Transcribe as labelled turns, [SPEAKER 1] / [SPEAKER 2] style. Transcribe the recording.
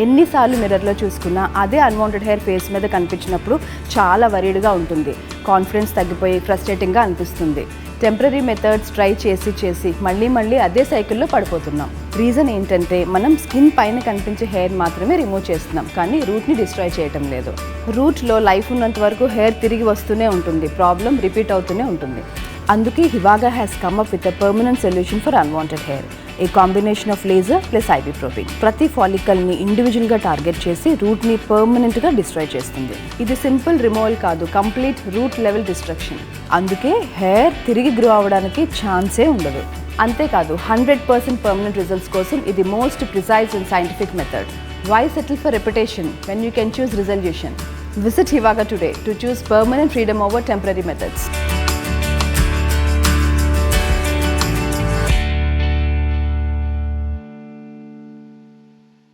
[SPEAKER 1] ఎన్నిసార్లు మిర్రర్లో చూసుకున్నా అదే అన్వాంటెడ్ హెయిర్ ఫేస్ మీద కనిపించినప్పుడు చాలా వరీడ్గా ఉంటుంది, కాన్ఫిడెన్స్ తగ్గిపోయి ఫ్రస్ట్రేటింగ్గా అనిపిస్తుంది. టెంపరీ మెథడ్స్ ట్రై చేసి మళ్ళీ అదే సైకిల్లో పడిపోతున్నాం. రీజన్ ఏంటంటే మనం స్కిన్ పైన కనిపించే హెయిర్ మాత్రమే రిమూవ్ చేస్తున్నాం, కానీ రూట్ని డిస్ట్రాయ్ చేయటం లేదు. రూట్లో లైఫ్ ఉన్నంత వరకు హెయిర్ తిరిగి వస్తూనే ఉంటుంది, ప్రాబ్లం రిపీట్ అవుతూనే ఉంటుంది. అందుకే హివాగా has come up with a permanent solution for unwanted hair, a combination of laser plus ibuprofen. ప్రతి ఫాలికల్ని ఇండివిజువల్గా టార్గెట్ చేసి రూట్ని పర్మనెంట్గా డిస్ట్రాయ్ చేస్తుంది. ఇది సింపుల్ రిమూవల్ కాదు, కంప్లీట్ రూట్ లెవెల్ డిస్ట్రక్షన్. అందుకే హెయిర్ తిరిగి గ్రో అవ్వడానికి ఛాన్సే ఉండదు. అంతేకాదు 100% పర్మనెంట్ రిజల్ట్స్ కోసం ఇది most precise and scientific method. Why settle for reputation when you can choose resolution? Visit Hivaga today to choose permanent freedom over temporary methods.